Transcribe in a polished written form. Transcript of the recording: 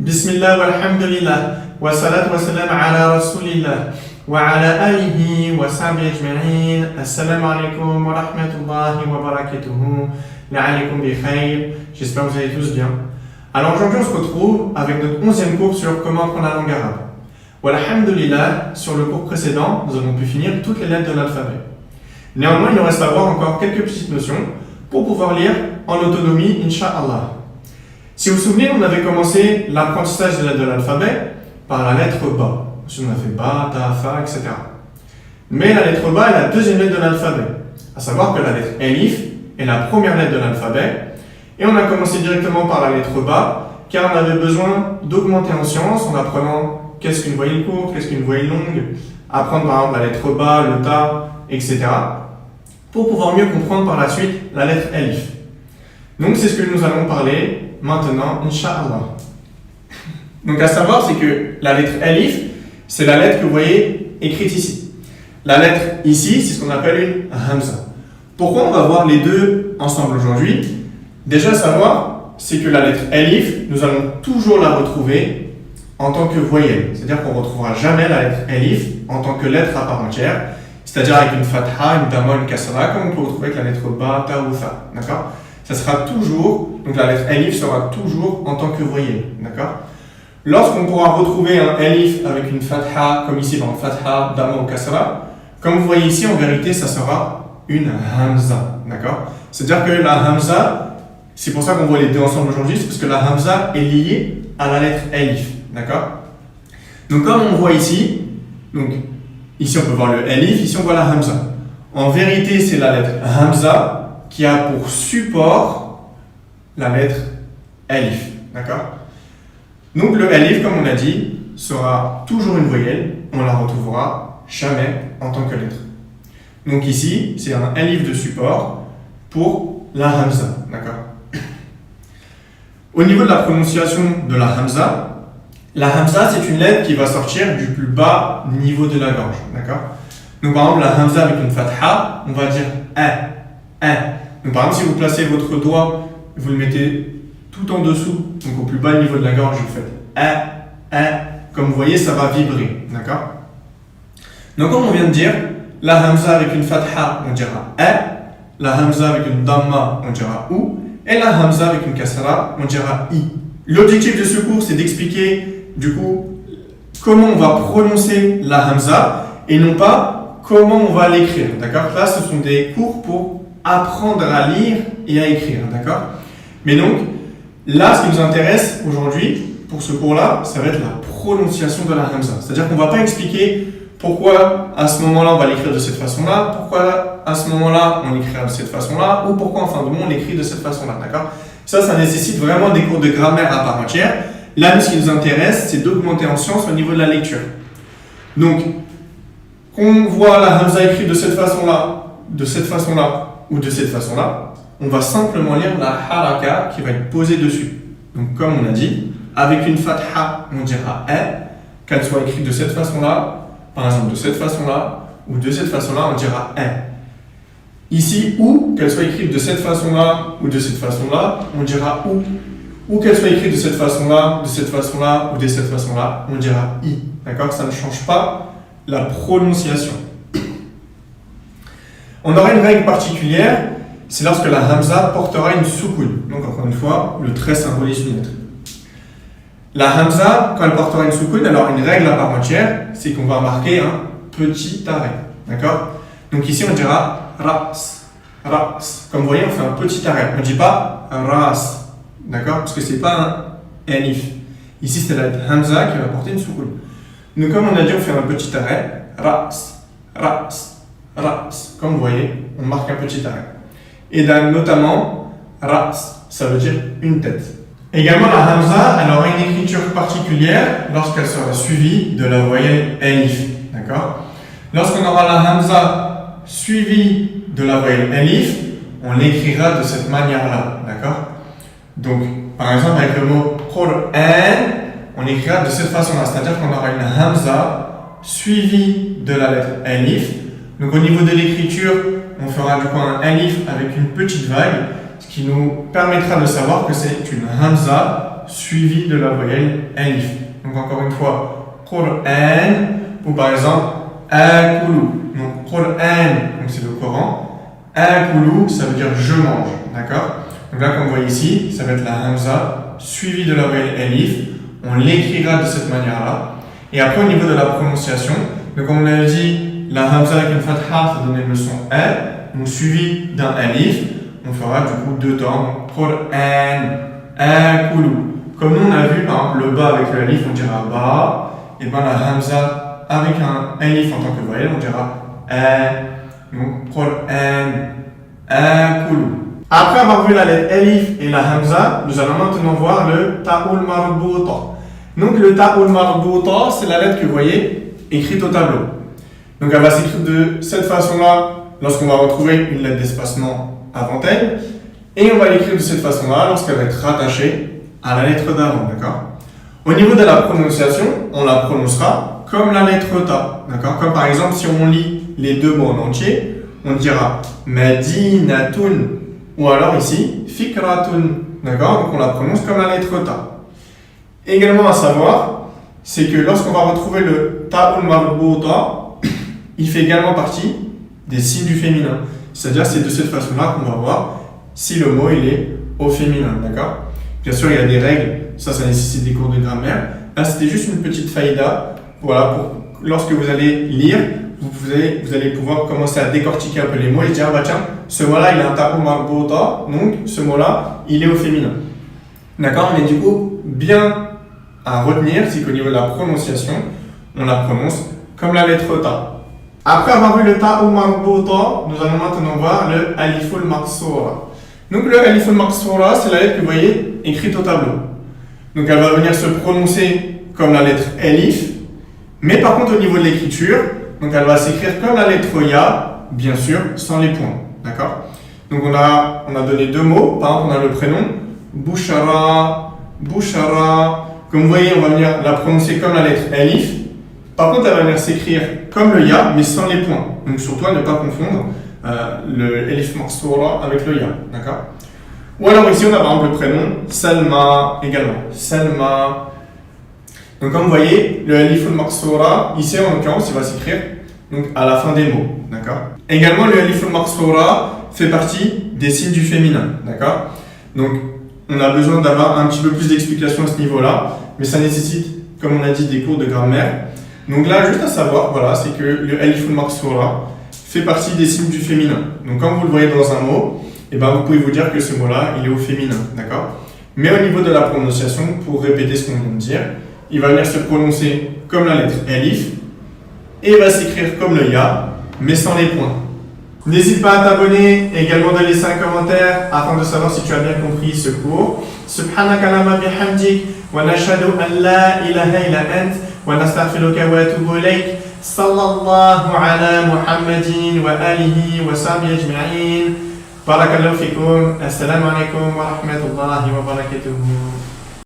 Bismillah walhamdulillah wa salatu wa salam ala rasulillah wa ala alihi wa sahbihi ajma'in. Assalamu alaikum wa rahmatullahi wa barakatuhu. La'alaikum bi khair. J'espère que vous allez tous bien. Alors aujourd'hui on se retrouve avec notre 11e cours sur comment apprendre la langue arabe. Walhamdulillah, sur le cours précédent, nous avons pu finir toutes les lettres de l'alphabet. Néanmoins, il nous reste à voir encore quelques petites notions pour pouvoir lire en autonomie, Inch'Allah. Si vous vous souvenez, on avait commencé l'apprentissage de l'alphabet par la lettre Ba. On a fait Ba, Ta, Fa, etc. Mais la lettre Ba est la deuxième lettre de l'alphabet. À savoir que la lettre Elif est la première lettre de l'alphabet. Et on a commencé directement par la lettre Ba, car on avait besoin d'augmenter en science en apprenant qu'est-ce qu'une voyelle courte, qu'est-ce qu'une voyelle longue, apprendre par exemple la lettre Ba, le Ta, etc. pour pouvoir mieux comprendre par la suite la lettre Elif. Donc c'est ce que nous allons parler maintenant, Inch'Allah. Donc à savoir, c'est que la lettre Elif, c'est la lettre que vous voyez écrite ici. La lettre ici, c'est ce qu'on appelle une Hamza. Pourquoi on va voir les deux ensemble aujourd'hui? Déjà à savoir, c'est que la lettre Elif, nous allons toujours la retrouver en tant que voyelle. C'est-à-dire qu'on ne retrouvera jamais la lettre Elif en tant que lettre à part entière. C'est-à-dire avec une fatha, une dama, une kasra, comme on peut retrouver avec la lettre Ba, Ta ou Tha. D'accord? Ça sera toujours, donc la lettre Elif sera toujours en tant que voyelle. D'accord? Lorsqu'on pourra retrouver un Elif avec une fatha, comme ici dans fatha, dama ou kasra, comme vous voyez ici, en vérité, ça sera une Hamza. D'accord? C'est-à-dire que la Hamza, c'est pour ça qu'on voit les deux ensemble aujourd'hui, c'est parce que la Hamza est liée à la lettre Elif. D'accord? Donc comme on voit ici, donc ici on peut voir le Elif, ici on voit la Hamza. En vérité, c'est la lettre Hamza qui a pour support la lettre Elif. D'accord? Donc le Elif, comme on a dit, sera toujours une voyelle, on la retrouvera jamais en tant que lettre. Donc ici, c'est un Elif de support pour la Hamza. D'accord? Au niveau de la prononciation de la Hamza, c'est une lettre qui va sortir du plus bas niveau de la gorge. D'accord? Donc par exemple, la Hamza avec une fatha, on va dire un. Donc par exemple, si vous placez votre doigt, vous le mettez tout en dessous, donc au plus bas niveau de la gorge, vous faites un. Comme vous voyez, ça va vibrer. D'accord? Donc comme on vient de dire, la Hamza avec une fatha, on dira un. La Hamza avec une damma, on dira ou. Et la Hamza avec une kasra, on dira i. L'objectif de ce cours, c'est d'expliquer du coup comment on va prononcer la Hamza et non pas comment on va l'écrire. D'accord? Là, ce sont des cours pour apprendre à lire et à écrire. D'accord? Mais donc, là, ce qui nous intéresse aujourd'hui, pour ce cours-là, ça va être la prononciation de la Hamza. C'est-à-dire qu'on ne va pas expliquer pourquoi à ce moment-là on va l'écrire de cette façon-là, pourquoi à ce moment-là on l'écrira de cette façon-là, ou pourquoi en fin de mots on l'écrit de cette façon-là. D'accord? Ça nécessite vraiment des cours de grammaire à part entière. Là, ce qui nous intéresse, c'est d'augmenter en science au niveau de la lecture. Donc, qu'on voit la Hamza écrite de cette façon-là, de cette façon-là, ou de cette façon-là, on va simplement lire la haraka qui va être posée dessus. Donc, comme on a dit, avec une fatha, on dira qu'elle soit écrite de cette façon-là, par exemple de cette façon-là, ou de cette façon-là, on dira Ici, ou qu'elle soit écrite de cette façon-là, ou de cette façon-là, on dira ou. Ou qu'elle soit écrite de cette façon-là, de cette façon-là, ou de cette façon-là, on dira i. D'accord? Ça ne change pas la prononciation. On aura une règle particulière, c'est lorsque la Hamza portera une soukoun. Donc encore une fois, le trait symbolise une lettre. La Hamza, quand elle portera une soukoun, alors une règle à part entière, c'est qu'on va marquer un petit arrêt. D'accord? Donc ici, on dira ras. Comme vous voyez, on fait un petit arrêt. On ne dit pas ras. D'accord? Parce que ce n'est pas un elif. Ici, c'est la Hamza qui va porter une soukoun. Donc, comme on a dit, on fait un petit arrêt. Ras. Comme vous voyez, on marque un petit arrêt. Et notamment, ras, ça veut dire une tête. Également, la Hamza, elle aura une écriture particulière lorsqu'elle sera suivie de la voyelle elif. D'accord? Lorsqu'on aura la Hamza suivie de la voyelle elif, on l'écrira de cette manière-là. D'accord? Donc, par exemple, avec le mot Qur'an, on écrira de cette façon-là. C'est-à-dire qu'on aura une Hamza suivie de la lettre elif. Donc, au niveau de l'écriture, on fera du coup un elif avec une petite vague, ce qui nous permettra de savoir que c'est une Hamza suivi de la voyelle alif. Donc encore une fois, Qur'an, ou par exemple, akulu. Donc Qur'an, donc c'est le Coran. Akulu, ça veut dire je mange. D'accord? Donc là, comme vous voyez ici, ça va être la hamza suivi de la voyelle alif. On l'écrira de cette manière-là. Et après, au niveau de la prononciation, donc comme on l'a dit, la hamza avec une fatha, ça donne le son a, donc suivi d'un alif. On fera du coup deux temps. Qur'an, akulu. Comme nous, on a vu, par exemple, le ba avec le alif, on dira ba. Et bien la hamza avec un alif en tant que voyelle, on dira a. Donc, Qur'an, akulu. Après avoir vu la lettre alif et la hamza, nous allons maintenant voir le ta'ul marbuta. Donc, le ta'ul marbuta, c'est la lettre que vous voyez écrite au tableau. Donc, elle va s'écrire de cette façon-là lorsqu'on va retrouver une lettre d'espacement avant elle. Et on va l'écrire de cette façon-là lorsqu'elle va être rattachée à la lettre d'avant, d'accord? Au niveau de la prononciation, on la prononcera comme la lettre ta, d'accord? Comme par exemple, si on lit les deux mots en entier, on dira Madinatun, ou alors ici, Fikratun, d'accord? Donc on la prononce comme la lettre ta. Également à savoir, c'est que lorsqu'on va retrouver le ta'ul marbuta, il fait également partie des signes du féminin. C'est-à-dire c'est de cette façon-là qu'on va voir si le mot il est au féminin, d'accord? Bien sûr, il y a des règles, ça nécessite des cours de grammaire. Là, c'était juste une petite faïda, voilà, pour lorsque vous allez lire, vous allez pouvoir commencer à décortiquer un peu les mots et dire, ah bah tiens, ce mot-là, il a un ta'ul marbuta, donc ce mot-là, il est au féminin. D'accord? Mais du coup, bien à retenir, c'est qu'au niveau de la prononciation, on la prononce comme la lettre ta. Après avoir vu le ta'ul marbuta, nous allons maintenant voir le aliful maqsoura. Donc le aliful maqsoura, c'est la lettre que vous voyez écrite au tableau. Donc elle va venir se prononcer comme la lettre alif, mais par contre au niveau de l'écriture, donc elle va s'écrire comme la lettre ya, bien sûr, sans les points. D'accord? Donc on a donné deux mots. Par exemple, on a le prénom Bouchara, Bouchara. Comme vous voyez, on va venir la prononcer comme la lettre alif. Par contre, elle va venir s'écrire comme le ya, mais sans les points. Donc surtout à ne pas confondre le alif maqsoura avec le ya. D'accord? Ou alors ici, on a par exemple le prénom Salma également. Salma. Donc comme vous voyez, le alif maqsoura, ici en l'occurrence, il va s'écrire donc à la fin des mots. D'accord? Également, le alif maqsoura fait partie des signes du féminin. D'accord? Donc on a besoin d'avoir un petit peu plus d'explications à ce niveau-là, mais ça nécessite, comme on a dit, des cours de grammaire. Donc là, juste à savoir, voilà, c'est que le alif maqsoura fait partie des signes du féminin. Donc quand vous le voyez dans un mot, eh ben, vous pouvez vous dire que ce mot-là, il est au féminin, d'accord? Mais au niveau de la prononciation, pour répéter ce qu'on vient de dire, il va venir se prononcer comme la lettre alif et il va s'écrire comme le ya, mais sans les points. N'hésite pas à t'abonner et également de laisser un commentaire afin de savoir si tu as bien compris ce cours. Subhanaka Allahumma bihamdik wa nashhadu an la ilaha illa ant wa nastaghfiruka wa atubu ilayk. Sallallahu ala Muhammadin wa alihi wa sahbihi ajma'in. Barakallahu fikum. Assalamu alaikum wa rahmatullahi wa barakatuh.